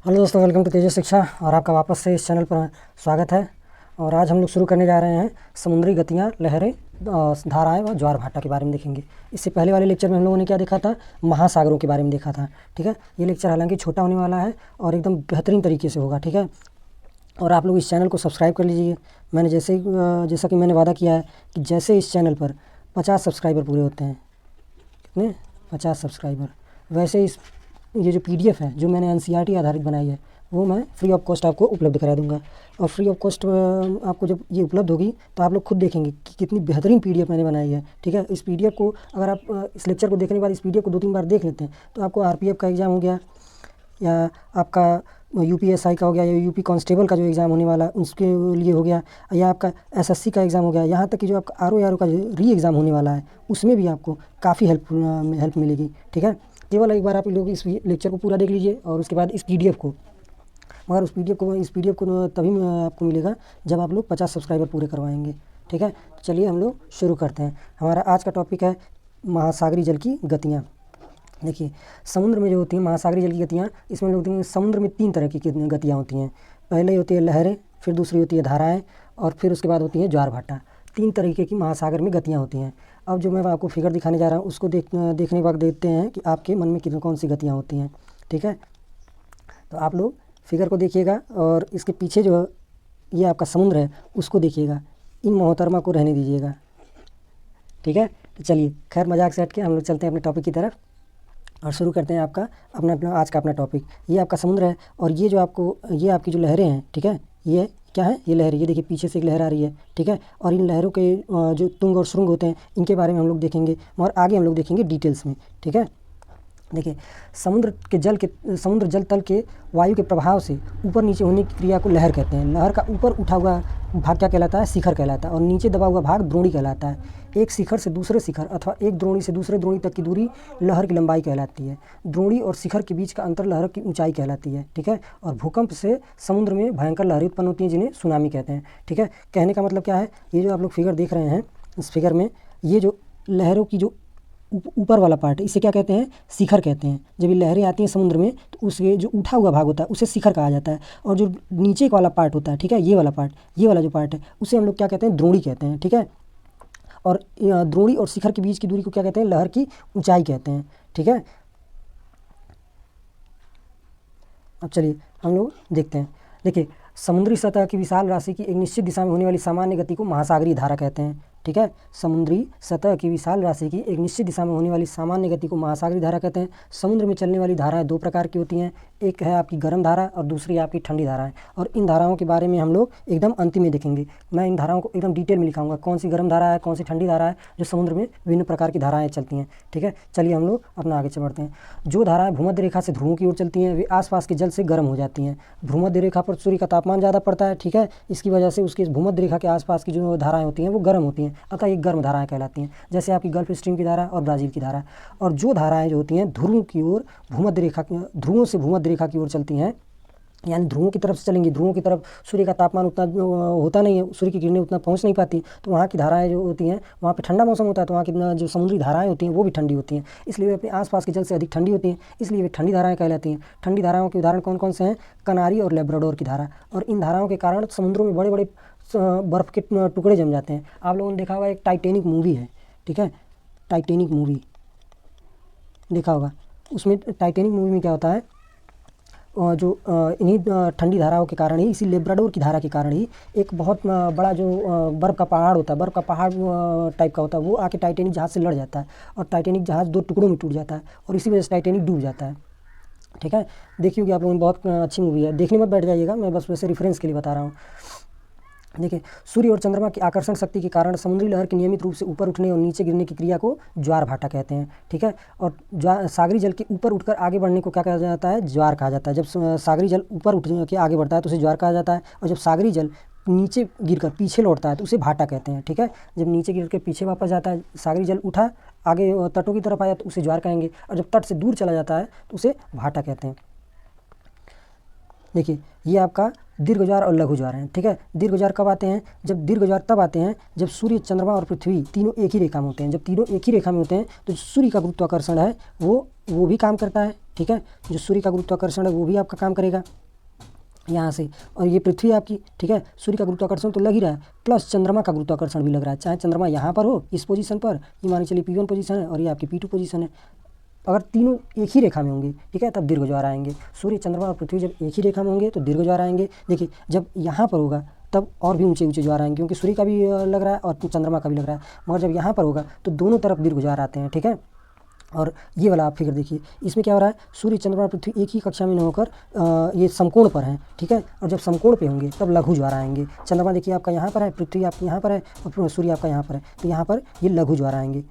Hello दोस्तों, welcome to तेजस शिक्षा और आपका वापस से इस चैनल पर स्वागत है। और आज हम लोग शुरू करने जा रहे हैं समुद्री गतियाँ, लहरें, धाराएं व ज्वार भाटा के बारे में देखेंगे। इससे पहले वाले लेक्चर में हम लोगों ने क्या देखा था, महासागरों के बारे में देखा था। ठीक है, ये लेक्चर हालांकि छोटा होने वाला है और एकदम बेहतरीन तरीके से होगा। ठीक है, और आप लोग इस चैनल को सब्सक्राइब कर लीजिए। मैंने जैसा कि मैंने वादा किया है कि जैसे इस चैनल पर 50 सब्सक्राइबर पूरे होते हैं, कितने 50 सब्सक्राइबर, वैसे ये जो PDF है जो मैंने NCERT आधारित बनाई है वो मैं फ्री ऑफ कॉस्ट आपको उपलब्ध करा दूंगा। और फ्री ऑफ कॉस्ट आपको जब ये उपलब्ध होगी तो आप लोग खुद देखेंगे कि कितनी बेहतरीन PDF मैंने बनाई है। ठीक है, इस PDF को अगर आप इस लेक्चर को देखने के बाद इस PDF को 2-3 बार देख लेते हैं तो आपको RPF का एग्ज़ाम हो गया या आपका UPSI का हो गया या UP कांस्टेबल का जो एग्ज़ाम होने वाला है उसके लिए हो गया, या आपका SSC का एग्ज़ाम हो गया, यहाँ तक कि जो आपका RO का री एग्ज़ाम होने वाला है उसमें भी आपको काफ़ी हेल्प मिलेगी। ठीक है, केवल एक बार आप लोग इस लेक्चर को पूरा देख लीजिए और उसके बाद इस PDF को, मगर इस PDF को तभी आपको मिलेगा जब आप लोग 50 सब्सक्राइबर पूरे करवाएंगे। ठीक है, तो चलिए हम लोग शुरू करते हैं। हमारा आज का टॉपिक है महासागरी जल की गतियाँ। देखिए, समुद्र में जो होती हैं महासागरी जल की गतियाँ, इसमें लोग देखेंगे समुद्र में 3 तरह की गतियाँ होती हैं। पहले होती है लहरें, फिर दूसरी होती है धाराएँ और फिर उसके बाद होती है ज्वार भाटा। 3 तरीके की महासागर में गतियाँ होती हैं। अब जो मैं आपको फिगर दिखाने जा रहा हूँ उसको देखने के बाद देखते हैं कि आपके मन में कौन सी गतियाँ होती हैं। ठीक है, तो आप लोग फिगर को देखिएगा और इसके पीछे जो ये आपका समुद्र है उसको देखिएगा, इन मोहतरमा को रहने दीजिएगा। ठीक है, तो चलिए खैर मजाक से हट के हम लोग चलते हैं अपने टॉपिक की तरफ और शुरू करते हैं आपका अपना आज का अपना टॉपिक। ये आपका समुद्र है और ये आपकी जो लहरें हैं, ठीक है, ये क्या है, ये लहरें, ये देखिए पीछे से एक लहर आ रही है। ठीक है, और इन लहरों के जो तुंग और सुरुंग होते हैं इनके बारे में हम लोग देखेंगे और आगे हम लोग देखेंगे डिटेल्स में। ठीक है, देखिए समुद्र जल तल के वायु के प्रभाव से ऊपर नीचे होने की क्रिया को लहर कहते हैं। लहर का ऊपर उठा हुआ भाग क्या कहलाता है, शिखर कहलाता है, और नीचे दबा हुआ भाग द्रोणी कहलाता है। एक शिखर से दूसरे शिखर अथवा एक द्रोणी से दूसरे द्रोणी तक की दूरी लहर की लंबाई कहलाती है। द्रोणी और शिखर के बीच का अंतर लहर की ऊंचाई कहलाती है। ठीक है, और भूकंप से समुद्र में भयंकर लहरें उत्पन्न होती हैं जिन्हें सुनामी कहते हैं। ठीक है, कहने का मतलब क्या है, ये जो आप लोग फिगर देख रहे हैं, इस फिगर में ये जो लहरों की जो ऊपर वाला पार्ट है इसे क्या कहते हैं, शिखर कहते हैं। जब ये लहरें आती हैं समुद्र में तो उसके जो उठा हुआ भाग होता है उसे शिखर कहा जाता है, और जो नीचे वाला पार्ट होता है, ठीक है, ये वाला जो पार्ट है उसे हम लोग क्या कहते हैं, द्रोणी कहते हैं। ठीक है, और द्रोणी और शिखर के बीच की दूरी को क्या कहते हैं, लहर की ऊंचाई कहते हैं। ठीक है, अब चलिए हम लोग देखते हैं। देखिए, समुद्री सतह की विशाल राशि की एक निश्चित दिशा में होने वाली सामान्य गति को महासागरीय धारा कहते हैं। ठीक है, समुद्री सतह की विशाल राशि की एक निश्चित दिशा में होने वाली सामान्य गति को महासागरीय धारा कहते हैं। समुद्र में चलने वाली धाराएं 2 प्रकार की होती हैं, एक है आपकी गर्म धारा और दूसरी आपकी ठंडी धाराएं। और इन धाराओं के बारे में हम लोग एकदम अंतिम में देखेंगे। मैं इन धाराओं को एकदम डिटेल में लिखाऊंगा, कौन सी गर्म धारा है, कौन सी ठंडी धारा है, जो समुद्र में विभिन्न प्रकार की धाराएँ चलती हैं। ठीक है, चलिए हम लोग अपना आगे बढ़ते हैं। जो धाराएँ भूमध्य रेखा से ध्रुवों की ओर चलती हैं वे आसपास के जल से गर्म हो जाती हैं। भूमध्य रेखा पर सूर्य का तापमान ज़्यादा पड़ता है। ठीक है, इसकी वजह से उसके भूमध्य रेखा के आसपास की जो धाराएँ होती हैं वो गर्म होती हैं, अतः ये गर्म धाराएँ कहलाती हैं, जैसे आपकी गल्फ स्ट्रीम की धारा और ब्राज़ील की धारा। और जो धाराएँ जो होती हैं ध्रुवों की ओर ध्रुवों से भूमध्य रेखा की ओर चलती हैं, यानी ध्रुवों की तरफ से चलेंगी, ध्रुवों की तरफ सूर्य का तापमान उतना होता नहीं है, सूर्य की किरणें उतना पहुंच नहीं पाती, तो वहाँ की धाराएं जो होती हैं वहाँ पे ठंडा मौसम होता है, तो वहाँ की जो समुद्री धाराएं होती हैं वो भी ठंडी होती हैं, इसलिए वे अपने आसपास के जल से अधिक ठंडी होती हैं, इसलिए वे ठंडी धाराएं कहलाती हैं। ठंडी धाराओं के उदाहरण कौन कौन से हैं, कनारी और लेब्राडोर की धारा। और इन धाराओं के कारण समुद्रों में बड़े बड़े बर्फ़ के टुकड़े जम जाते हैं। आप लोगों ने देखा होगा, एक टाइटैनिक मूवी है, ठीक है, टाइटैनिक मूवी देखा होगा, उसमें टाइटैनिक मूवी में क्या होता है, जो इन्हीं ठंडी धाराओं के कारण ही, इसी लेब्राडोर की धारा के कारण ही एक बहुत बड़ा जो बर्फ़ का पहाड़ होता है, बर्फ़ का पहाड़ टाइप का होता है, वो आके टाइटैनिक जहाज़ से लड़ जाता है और टाइटैनिक जहाज़ 2 टुकड़ों में टूट जाता है और इसी वजह से टाइटैनिक डूब जाता है। ठीक है, देखिए कि आप लोगों ने, बहुत अच्छी मूवी है, देखने मत बैठ जाइएगा, मैं बस वैसे रेफरेंस के लिए बता रहा हूँ। देखिए, सूर्य और चंद्रमा की आकर्षण शक्ति के कारण समुद्री लहर के नियमित रूप से ऊपर उठने और नीचे गिरने की क्रिया को ज्वार भाटा कहते हैं। ठीक है, और सागरी जल के ऊपर उठकर आगे बढ़ने को क्या कहा जाता है, ज्वार कहा जाता है। जब सागरी जल ऊपर उठ के आगे बढ़ता है तो उसे ज्वार कहा जाता है, और जब सागरी जल नीचे गिरकर पीछे लौटता है तो उसे भाटा कहते हैं। ठीक है, जब नीचे गिर के पीछे वापस जाता है, सागरी जल उठा आगे तटों की तरफ आया तो उसे ज्वार कहेंगे, और जब तट से दूर चला जाता है तो उसे भाटा कहते हैं। देखिए, ये आपका दीर्घ ज्वार और लघु ज्वार हैं। ठीक है, दीर्घ ज्वार कब आते हैं, जब दीर्घ ज्वार तब आते हैं जब सूर्य, चंद्रमा और पृथ्वी तीनों एक ही रेखा में होते हैं। जब तीनों एक ही रेखा में होते हैं तो सूर्य का गुरुत्वाकर्षण है वो भी काम करता है, ठीक है। जो सूर्य का गुरुत्वाकर्षण है वो भी आपका काम करेगा यहाँ से, और ये पृथ्वी आपकी, ठीक है। सूर्य का गुरुत्वाकर्षण तो लग ही रहा है, प्लस चंद्रमा का गुरुत्वाकर्षण भी लग रहा है, चाहे चंद्रमा यहाँ पर हो इस पोजीशन पर, ये मान चलिए P1 पोजीशन है और ये आपकी P2 पोजीशन है। अगर तीनों एक ही रेखा में होंगे, ठीक है, तब दीर्घ ज्वार आएंगे। सूर्य, चंद्रमा और पृथ्वी जब एक ही रेखा में होंगे तो दीर्घ ज्वार आएंगे। देखिए जब यहाँ पर होगा तब और भी ऊंचे ऊंचे ज्वार आएंगे, क्योंकि सूर्य का भी लग रहा है और चंद्रमा का भी लग रहा है, मगर जब यहाँ पर होगा तो दोनों तरफ दीर्घ ज्वार आते हैं, ठीक है। और ये वाला आप फिगर देखिए, इसमें क्या हो रहा है, सूर्य, चंद्रमा और पृथ्वी एक ही कक्षा में न होकर ये समकोण पर हैं, ठीक है। और जब समकोण पे होंगे तब लघु ज्वार आएंगे। चंद्रमा देखिए आपका यहाँ पर है, पृथ्वी आपके यहाँ पर है और सूर्य आपका यहाँ पर है, तो यहाँ पर ये लघु ज्वार आएंगे।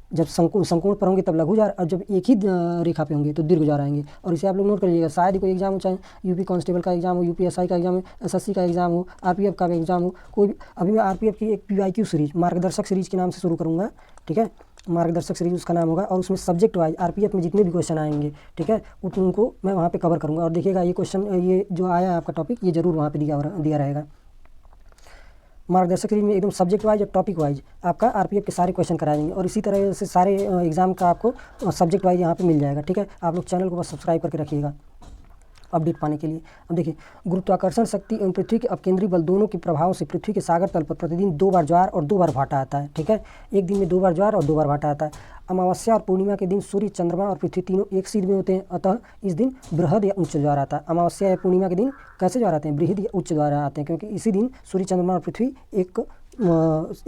जब समकोण पर होंगे तब लघु ज्वार, और जब एक ही रेखा पे होंगे तो दीर्घ ज्वार आएंगे। और इसे आप लोग नोट कर लीजिएगा, शायद ही कोई एग्जाम हो, चाहे यूपी कांस्टेबल का एग्जाम हो, यूपीएसआई का एग्जाम हो, एसएससी का एग्जाम हो, आरपीएफ का भी एग्जाम हो, कोई भी। अभी मैं आरपीएफ की एक पीवाईक्यू सीरीज, मार्गदर्शक सीरीज के नाम से शुरू करूँगा, ठीक है। मार्गदर्शक सीरीज उसका नाम होगा, और उसमें सब्जेक्ट वाइज आरपीएफ में जितने भी क्वेश्चन आएंगे, ठीक है, उनको मैं वहाँ पे कवर करूँगा। और देखिएगा ये क्वेश्चन, ये जो आया है आपका टॉपिक, ये जरूर वहाँ पे दिया रहेगा। मार्गदर्शक सीरीज में एकदम सब्जेक्ट वाइज और टॉपिक वाइज आपका आरपीएफ के सारे क्वेश्चन कराएंगे, और इसी तरह से सारे एग्जाम का आपको सब्जेक्ट वाइज यहाँ पे मिल जाएगा, ठीक है। आप लोग चैनल को बस सब्सक्राइब करके रखिएगा अपडेट पाने के लिए। अब देखिए, गुरुत्वाकर्षण शक्ति एवं पृथ्वी के अपकेंद्री बल दोनों के प्रभाव से पृथ्वी के सागर तल पर प्रतिदिन 2 बार ज्वार और 2 बार भाटा आता है, ठीक है। एक दिन में 2 बार ज्वार और 2 बार भाटा आता है। अमावस्या और पूर्णिमा के दिन सूर्य, चंद्रमा और पृथ्वी तीनों एक सीध में होते हैं, अतः इस दिन बृहद या उच्च ज्वार आता है। अमावस्या या पूर्णिमा के दिन कैसे ज्वार आते हैं, बृहद या उच्च ज्वार आते हैं, क्योंकि इसी दिन सूर्य, चंद्रमा और पृथ्वी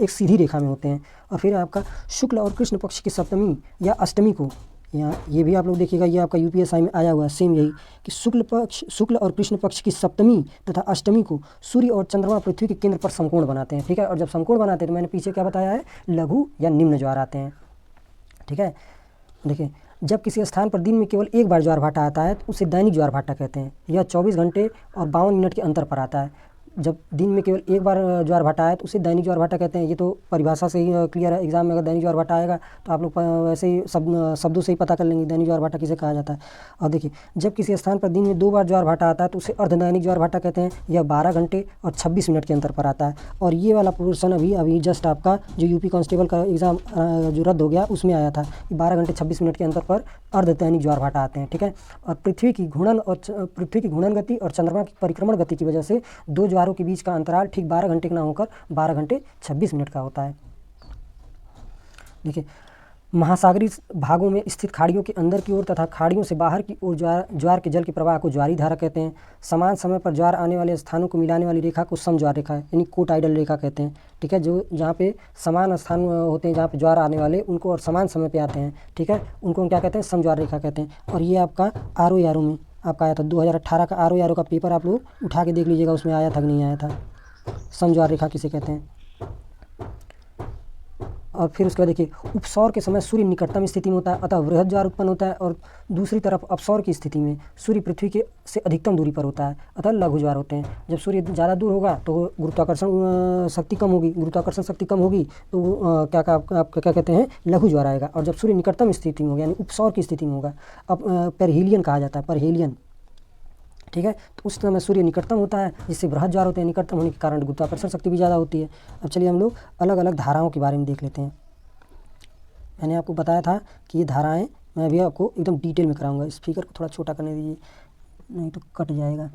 एक सीधी रेखा में होते हैं। और फिर आपका शुक्ल और कृष्ण पक्ष की सप्तमी या अष्टमी को, यहाँ ये भी आप लोग देखिएगा, ये आपका यूपीएसआई में आया हुआ है सेम यही, कि शुक्ल और कृष्ण पक्ष की सप्तमी तथा अष्टमी को सूर्य और चंद्रमा पृथ्वी के केंद्र पर समकोण बनाते हैं, ठीक है। और जब समकोण बनाते हैं तो मैंने पीछे क्या बताया है, लघु या निम्न ज्वार आते हैं, ठीक है। देखिए, जब किसी स्थान पर दिन में केवल एक बार ज्वार भाटा आता है तो उसे दैनिक ज्वार भाटा कहते हैं। यह 24 घंटे और 52 मिनट के अंतर पर आता है। जब दिन में केवल एक बार ज्वार भाटा आए तो उसे दैनिक ज्वार भाटा कहते हैं। ये तो परिभाषा से ही क्लियर है, एग्जाम में अगर दैनिक ज्वार भाटा आएगा तो आप लोग वैसे ही शब्दों से ही पता कर लेंगे दैनिक ज्वार भाटा किसे कहा जाता है। और देखिए, जब किसी स्थान पर दिन में 2 बार ज्वार भाटा आता है तो उसे अर्धदैनिक ज्वार भाटा कहते हैं। यह 12 घंटे और 26 मिनट के अंतर पर आता है। और ये वाला पोर्शन अभी जस्ट आपका जो यूपी कांस्टेबल का एग्ज़ाम जो रद्द हो गया उसमें आया था, 12 घंटे 26 मिनट के अंतर पर अर्धदैनिक ज्वार भाटा आते हैं, ठीक है। और पृथ्वी की घूर्णन गति और चंद्रमा की परिक्रमण गति की वजह से 2 ज्वारों के बीच का अंतराल ठीक 12 घंटे का ना होकर 12 घंटे 26 मिनट का होता है। देखिए, महासागरीय भागों में स्थित खाड़ियों के अंदर की ओर तथा खाड़ियों से बाहर की ओर ज्वार के जल के प्रवाह को ज्वारी धारा कहते हैं। समान समय पर ज्वार आने वाले स्थानों को मिलाने वाली रेखा को समज्वार रेखा है, यानी कोटाइडल रेखा कहते हैं, ठीक है। जो जहाँ पे समान स्थान होते हैं, जहाँ पे ज्वार आने वाले उनको और समान समय पे आते हैं, ठीक है, उनको हम क्या कहते हैं, समज्वार रेखा कहते हैं। और ये आपका आरओ में आपका आया था 2018 का आरओ का पेपर, आप लोग उठा के देख लीजिएगा, उसमें आया था कि नहीं आया था, समज्वार रेखा किसे कहते हैं। और फिर उसके बाद देखिए, उपसौर के समय सूर्य निकटतम स्थिति में होता है, अतः वृहद ज्वार उत्पन्न होता है। और दूसरी तरफ अपसौर की स्थिति में सूर्य पृथ्वी के से अधिकतम दूरी पर होता है, अतः लघु ज्वार होते हैं। जब सूर्य ज़्यादा दूर होगा तो गुरुत्वाकर्षण शक्ति कम होगी, गुरुत्वाकर्षण शक्ति कम होगी तो क्या कहते हैं, लघु ज्वार आएगा। और जब सूर्य निकटतम स्थिति में होगा, यानी उपसौर की स्थिति में होगा, अब परहेलियन कहा जाता है, परहेलियन, ठीक है, तो उस समय सूर्य निकटतम होता है, जिससे बृहद ज्वार होते हैं। निकटतम होने के कारण गुरुत्वाकर्षण शक्ति भी ज़्यादा होती है। अब चलिए हम लोग अलग अलग धाराओं के बारे में देख लेते हैं। मैंने आपको बताया था कि ये धाराएं मैं अभी आपको एकदम डिटेल में कराऊंगा। स्पीकर को थोड़ा छोटा करने दीजिए, नहीं तो कट जाएगा,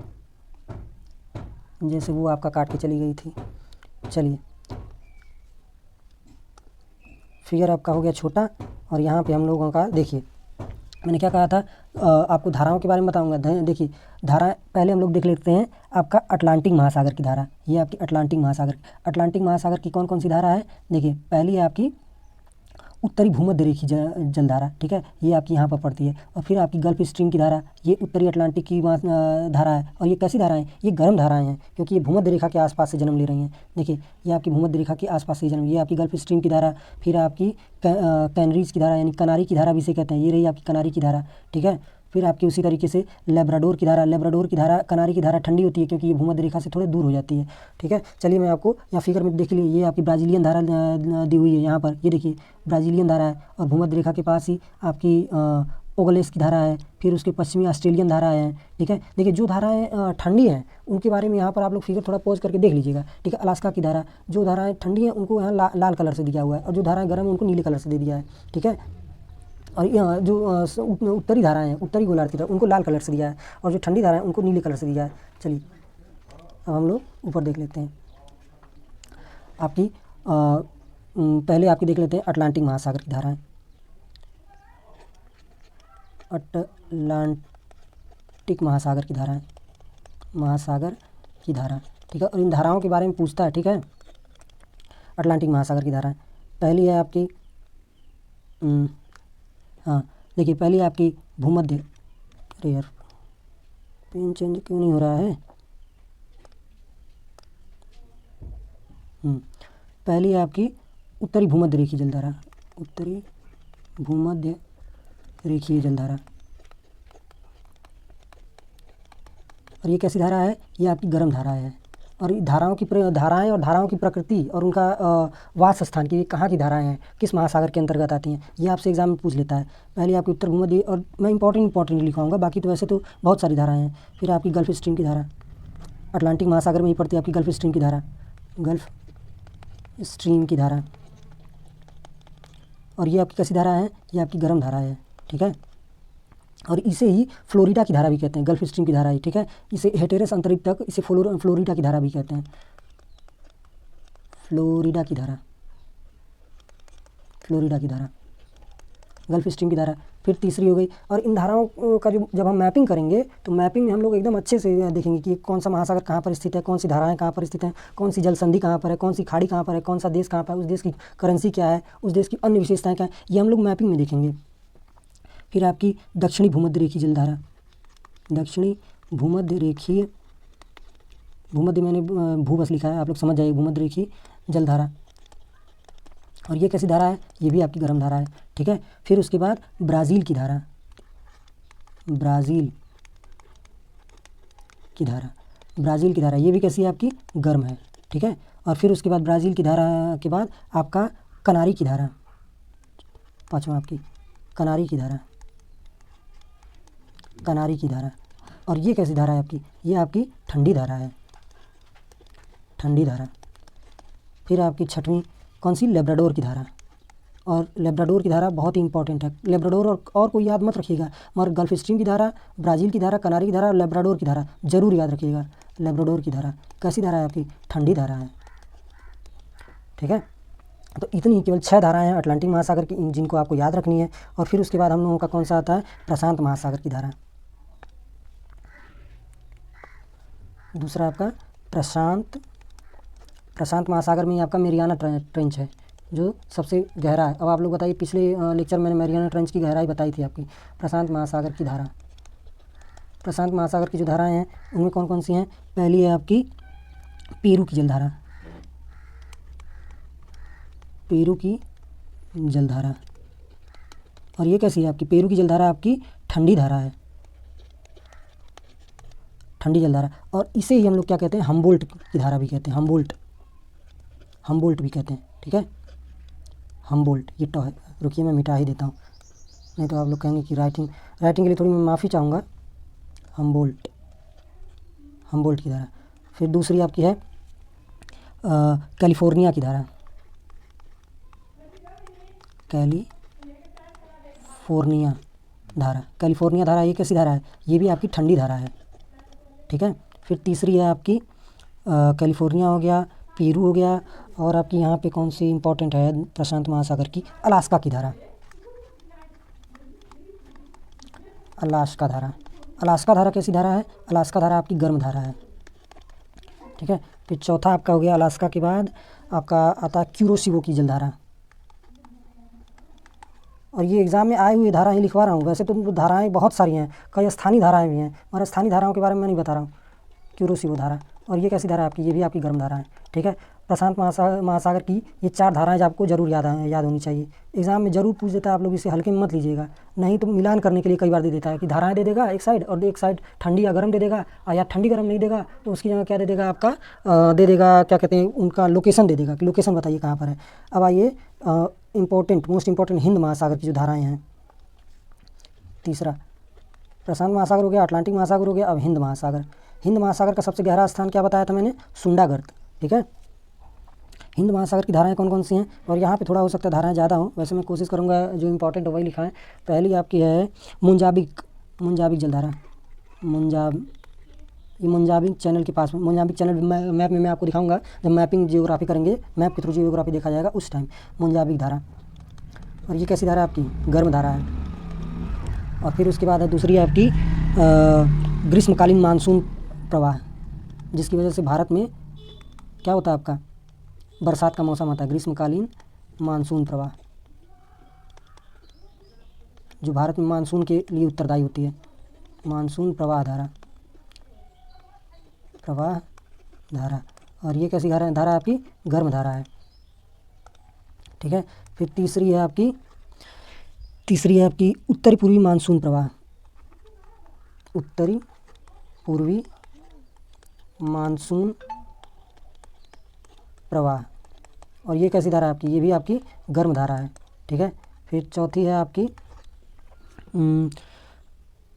जैसे वो आपका काट के चली गई थी। चलिए, फिगर आपका हो गया छोटा, और यहाँ पे हम लोगों का देखिए, मैंने क्या कहा था, आपको धाराओं के बारे में बताऊंगा। देखिए, धारा पहले हम लोग देख लेते हैं आपका अटलांटिक महासागर की धारा। ये आपकी अटलांटिक महासागर की कौन कौन सी धारा है। देखिए, पहली है आपकी उत्तरी भूमध्य रेखीय जलधारा, ठीक है, ये आपकी यहाँ पर पड़ती है। और फिर आपकी गल्फ स्ट्रीम की धारा, ये उत्तरी अटलांटिक की धारा है। और ये कैसी धाराएं, ये गर्म धाराएं हैं, क्योंकि ये भूमध्य रेखा के आसपास से जन्म ले रही हैं। देखिए, ये आपकी भूमध्य रेखा के आसपास से जन्म, ये आपकी गल्फ स्ट्रीम की धारा। फिर आपकी कैनरीज की धारा, यानी कनारी की धारा भी इसे कहते हैं, ये रही आपकी कनारी की धारा, ठीक है। फिर आपकी उसी तरीके से लेब्राडोर की धारा, कनारी की धारा ठंडी होती है, क्योंकि ये भूमध्य रेखा से थोड़े दूर हो जाती है, ठीक है। चलिए, मैं आपको यहाँ फिगर में देख लीजिए, ये आपकी ब्राज़ीलियन धारा दी हुई है यहाँ पर, ये देखिए ब्राज़ीलियन धारा है, और भूमध्य रेखा के पास ही आपकी ओगलेस की धारा है। फिर उसके पश्चिमी ऑस्ट्रेलियन धारा है, ठीक है। देखिए, जो धाराएं ठंडी हैं उनके बारे में यहाँ पर आप लोग फिगर थोड़ा पॉज करके देख लीजिएगा, ठीक है। अलास्का की धारा, जो धाराएं ठंडी हैं उनको यहाँ लाल कलर से दिया हुआ है, और जो धाराएं गर्म हैं उनको नीले कलर से दे दिया है, ठीक है। और जो उत्तरी धाराएं हैं, उत्तरी गोलार्ध की तरफ, उनको लाल कलर से दिया है, और जो ठंडी धाराएं उनको नीले कलर से दिया है। चलिए अब हम लोग ऊपर देख लेते हैं। आपकी पहले आपकी देख लेते हैं अटलांटिक महासागर की धाराएं। अटलांटिक महासागर की धाराएं, महासागर की धारा, ठीक है। और इन धाराओं के बारे में पूछता है, ठीक है। अटलांटिक महासागर की धाराएं पहली है आपकी, हाँ देखिए, पहली है आपकी भूमध्य, अरे यार पेन चेंज क्यों नहीं हो रहा है। पहली है आपकी उत्तरी भूमध्य रेखीय जलधारा, उत्तरी भूमध्य रेखीय जलधारा। और ये कैसी धारा है? ये आपकी गर्म धारा है। और धाराओं की धाराएं और धाराओं की प्रकृति और उनका वास स्थान की, कहाँ की धाराएं हैं, किस महासागर के अंतर्गत आती हैं, ये आपसे एग्जाम में पूछ लेता है। पहले आपकी उत्तर भूमध्य, और मैं इंपॉर्टेंट लिखाऊंगा, बाकी तो वैसे तो बहुत सारी धाराएं हैं। फिर आपकी गल्फ स्ट्रीम की धारा, अटलांटिक महासागर में ही पड़ती है आपकी गल्फ स्ट्रीम की धारा, गल्फ स्ट्रीम की धारा। और ये आपकी कैसी धारा है? ये आपकी गर्म धारा है, ठीक है। और इसे ही फ्लोरिडा की धारा भी कहते हैं, गल्फ स्ट्रीम की धारा ही, ठीक है। इसे हेटेरस अंतरिक्ष तक, इसे फ्लोरिडा की धारा भी कहते हैं, फ्लोरिडा की धारा, फ्लोरिडा की धारा, गल्फ स्ट्रीम की धारा। फिर तीसरी हो गई। और इन धाराओं का जब हम मैपिंग करेंगे तो मैपिंग में हम लोग एकदम अच्छे से देखेंगे कि कौन सा महासागर कहाँ पर स्थित है, कौन सी धाराएं कहाँ पर स्थित हैं, कौन सी जल संधि कहाँ पर है, कौन सी खाड़ी कहाँ पर है, कौन सा देश कहाँ पर है, उस देश की करेंसी क्या है, उस देश की अन्य विशेषताएँ क्या है, ये हम लोग मैपिंग में देखेंगे। फिर आपकी दक्षिणी भूमध्य रेखीय जलधारा, दक्षिणी भूमध्य रेखीय, भूमध्य मैंने भू बस लिखा है, आप लोग समझ जाइए, भूमध्य रेखीय जलधारा। और ये कैसी धारा है? ये भी आपकी गर्म धारा है, ठीक है। फिर उसके बाद ब्राज़ील की धारा, ब्राज़ील की धारा, ब्राज़ील की धारा, ये भी कैसी है? आपकी गर्म है, ठीक है। और फिर उसके बाद ब्राज़ील की धारा के बाद आपका कनारी की धारा, पाँचवा आपकी कनारी की धारा, कनारी की धारा। और ये कैसी धारा है आपकी? ये आपकी ठंडी धारा है, ठंडी धारा। फिर आपकी छठवीं कौन सी? लेब्राडोर की धारा। और लेब्राडोर की धारा बहुत ही इंपॉर्टेंट है। लेब्राडोर और कोई याद मत रखिएगा, मगर गल्फ स्ट्रीम की धारा, ब्राज़ील की धारा, कनारी की धारा और लेब्राडोर की धारा जरूर याद रखिएगा। लेब्राडोर की धारा कैसी धारा है आपकी? ठंडी धारा है, ठीक है। तो इतनी केवल 6 धाराएं हैं अटलांटिक महासागर की, जिनको आपको याद रखनी है। और फिर उसके बाद हम लोगों का कौन सा आता है? प्रशांत महासागर की धारा। दूसरा आपका प्रशांत महासागर में आपका मेरियाना ट्रेंच है, जो सबसे गहरा है। अब आप लोग बताइए, पिछले लेक्चर मैंने मेरियाना ट्रेंच की गहराई बताई थी आपकी। प्रशांत महासागर की धारा, प्रशांत महासागर की जो धाराएं हैं उनमें कौन कौन सी हैं? पहली है आपकी पेरू की जलधारा, पेरू की जलधारा। और ये कैसी है आपकी? पेरू की जलधारा आपकी ठंडी धारा है, ठंडी जलधारा। और इसे ही हम लोग क्या कहते हैं? हम्बोल्ट की धारा भी कहते हैं, हम्बोल्ट भी कहते हैं, ठीक है। हम्बोल्ट, ये टॉ है, रुकिए मैं मिटा ही देता हूँ, नहीं तो आप लोग कहेंगे कि राइटिंग के लिए थोड़ी मैं माफ़ी चाहूँगा। हम्बोल्ट की धारा। फिर दूसरी आपकी है कैलिफोर्निया की धारा, कैलिफोर्निया धारा, कैलिफोर्निया धारा। ये कैसी धारा है? ये भी आपकी ठंडी धारा है, ठीक है। फिर तीसरी है आपकी कैलिफोर्निया हो गया, पेरू हो गया, और आपकी यहाँ पे कौन सी इंपॉर्टेंट है प्रशांत महासागर की? अलास्का की धारा, अलास्का धारा। अलास्का धारा कैसी धारा है? अलास्का धारा आपकी गर्म धारा है, ठीक है। फिर चौथा आपका हो गया, अलास्का के बाद आपका आता है क्यूरोसिवो की जलधारा। और ये एग्ज़ाम में आए हुए धारा ही लिखवा रहा हूँ, वैसे तो धाराएं बहुत सारी हैं, कई स्थानीय धाराएं भी हैं, मगर स्थानीय धाराओं के बारे में मैं नहीं बता रहा हूँ। क्यूरोसिवो धारा, और ये कैसी धारा है आपकी? ये भी आपकी गर्म धारा है, ठीक है। प्रशांत महासागर की ये 4 धाराएं आपको जरूर याद होनी चाहिए। एग्ज़ाम में जरूर पूछ देता है, आप लोग इसे हल्के में मत लीजिएगा, नहीं तो मिलान करने के लिए कई बार दे देता है कि धाराएं दे देगा एक साइड, और एक साइड ठंडी या गर्म दे देगा, या ठंडी गर्म नहीं देगा तो उसकी जगह क्या दे देगा? आपका दे देगा, क्या कहते हैं, उनका लोकेशन दे देगा कि लोकेशन बताइए कहाँ पर है। अब आइए मोस्ट इंपॉर्टेंट हिंद महासागर की जो धाराएँ हैं। तीसरा प्रशांत महासागर हो गया, अटलांटिक महासागर हो गया, अब हिंद महासागर। हिंद महासागर का सबसे गहरा स्थान क्या बताया था मैंने? सुंडागर्त, ठीक है। हिंद महासागर की धाराएं कौन कौन सी हैं, और यहाँ पे थोड़ा हो सकता है धाराएं ज़्यादा हो, वैसे मैं कोशिश करूँगा जो इंपॉर्टेंट है वही लिखा है। पहली आपकी है मुंजाबिक जलधारा। ये मुंजाबिक चैनल के पास में, मुंजाबिक चैनल मैप में मैं आपको दिखाऊंगा जब मैपिंग जियोग्राफी करेंगे, मैप के थ्रू जियोग्राफी देखा जाएगा उस टाइम। मुंजाबिक धारा, और ये कैसी धारा है आपकी, गर्म धारा है। और फिर उसके बाद है दूसरी है आपकी ग्रीष्मकालीन मानसून प्रवाह, जिसकी वजह से भारत में क्या होता है आपका, बरसात का मौसम आता है। ग्रीष्मकालीन मानसून प्रवाह जो भारत में मानसून के लिए उत्तरदायी होती है। मानसून प्रवाह धारा, और ये कैसी धारा आपकी, गर्म धारा है। ठीक है। फिर तीसरी है आपकी उत्तरी पूर्वी मानसून प्रवाह। उत्तरी पूर्वी मानसून प्रवाह, और ये कैसी धारा है आपकी, ये भी आपकी गर्म धारा है। ठीक है। फिर चौथी है आपकी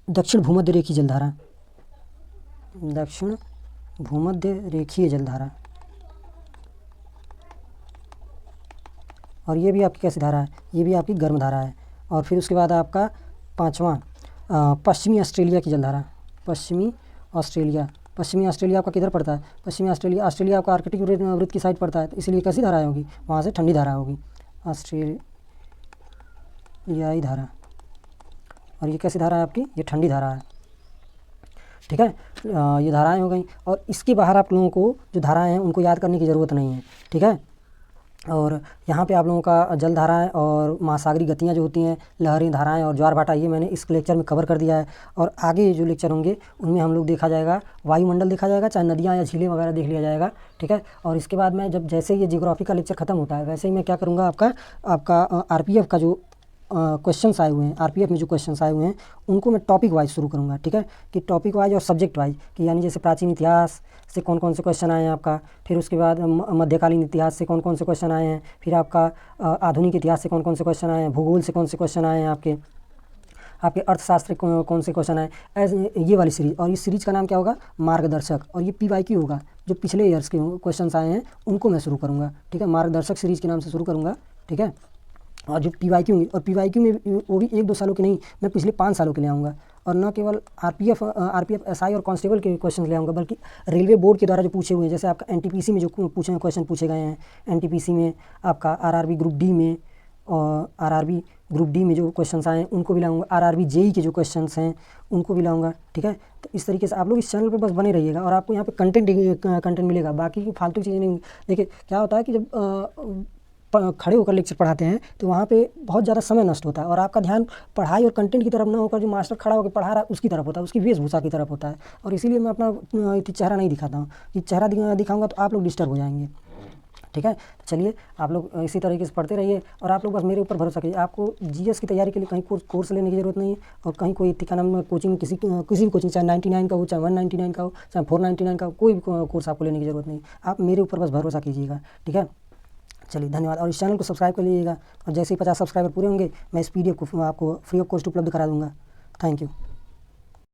दक्षिण भूमध्य रेखीय जलधारा। दक्षिण भूमध्य रेखीय जलधारा, और ये भी आपकी कैसी धारा है, ये भी आपकी गर्म धारा है। और फिर उसके बाद आपका पांचवा पश्चिमी ऑस्ट्रेलिया की जलधारा। पश्चिमी ऑस्ट्रेलिया आपका किधर पड़ता है, पश्चिमी ऑस्ट्रेलिया आपका आर्कटिक वृत्त की साइड पड़ता है, तो इसलिए कैसी धारा होगी, वहाँ से ठंडी धारा होगी, ऑस्ट्रेलियाई धारा। और ये कैसी धारा है आपकी, ये ठंडी धारा है। ठीक है। ये धाराएं हो गई, और इसके बाहर आप लोगों को जो धाराएं हैं उनको याद करने की ज़रूरत नहीं है। ठीक है। और यहाँ पे आप लोगों का जल धाराएं और महासागरीय गतियाँ जो होती हैं, लहरें, धाराएं और ज्वार भाटा, ये मैंने इस लेक्चर में कवर कर दिया है। और आगे जो लेक्चर होंगे उनमें हम लोग देखा जाएगा, वायुमंडल देखा जाएगा, चाहे नदियाँ या झीलें वगैरह देख लिया जाएगा। ठीक है। और इसके बाद मैं जब जैसे ये जियोग्राफी का लेक्चर खत्म होता है वैसे ही मैं क्या करूँगा, आपका आरपीएफ का जो क्वेश्चंस आए हुए हैं, आरपीएफ में जो क्वेश्चंस आए हुए हैं उनको मैं टॉपिक वाइज शुरू करूँगा। ठीक है। कि टॉपिक वाइज और सब्जेक्ट वाइज, कि यानी जैसे प्राचीन इतिहास से कौन कौन से क्वेश्चन आए हैं आपका, फिर उसके बाद मध्यकालीन इतिहास से कौन कौन से क्वेश्चन आए हैं, फिर आपका आधुनिक इतिहास से कौन कौन से क्वेश्चन आए हैं, भूगोल से कौन से क्वेश्चन आए हैं, आपके अर्थशास्त्र कौन से क्वेश्चन आए, ऐसे ये वाली सीरीज़। और इस सीरीज़ का नाम क्या होगा, मार्गदर्शक। और ये PYQ होगा, जो पिछले ईयर्स के क्वेश्चन आए हैं उनको मैं शुरू करूँगा। ठीक है। मार्गदर्शक सीरीज़ के नाम से शुरू करूँगा। ठीक है। और जो PYQ होंगे, और PYQ में वो भी 1-2 सालों के नहीं, मैं पिछले 5 सालों के ले आऊँगा। और न केवल आरपीएफ SI और कांस्टेबल के क्वेश्चन ले आऊँगा, बल्कि रेलवे बोर्ड के द्वारा जो पूछे हुए हैं, जैसे आपका NTPC में जो क्वेश्चन पूछे गए हैं, NTPC में आपका RRB ग्रुप डी में, और RRB ग्रुप डी में जो क्वेश्चंस आए हैं उनको भी लाऊंगा, RRB JEE के जो क्वेश्चंस हैं उनको भी लाऊंगा। ठीक है। तो इस तरीके से आप लोग इस चैनल पे बस बने रहिएगा, और आपको यहाँ पे कंटेंट मिलेगा, बाकी की फालतू चीज़ें नहीं। देखिए क्या होता है कि जब खड़े होकर लेक्चर पढ़ाते हैं तो वहाँ पे बहुत ज़्यादा समय नष्ट होता है, और आपका ध्यान पढ़ाई और कंटेंट की तरफ ना होकर जो मास्टर खड़ा होकर पढ़ा रहा है उसकी तरफ होता है, उसकी वेशभूषा की तरफ होता है। और इसीलिए मैं अपना चेहरा नहीं दिखाता हूँ, कि चेहरा दिखाऊंगा तो आप लोग डिस्टर्ब हो जाएंगे। ठीक है। चलिए आप लोग इसी तरीके से पढ़ते रहिए, और आप लोग बस मेरे ऊपर भरोसा कीजिए। आपको GS की तैयारी के लिए कहीं कोर्स लेने की ज़रूरत नहीं है, और कहीं कोई नाम कोचिंग किसी भी कोचिंग, चाहे 99 का हो, चाहे 199 का हो, चाहे 499 का हो, कोई भी कोर्स आपको लेने की ज़रूरत नहीं। आप मेरे ऊपर बस भरोसा कीजिएगा। ठीक है। चलिए धन्यवाद, और इस चैनल को सब्सक्राइब कर लीजिएगा, और जैसे ही 50 सब्सक्राइबर पूरे होंगे मैं इस PDF को आपको फ्री ऑफ कॉस्ट उपलब्ध करा दूँगा। Thank you.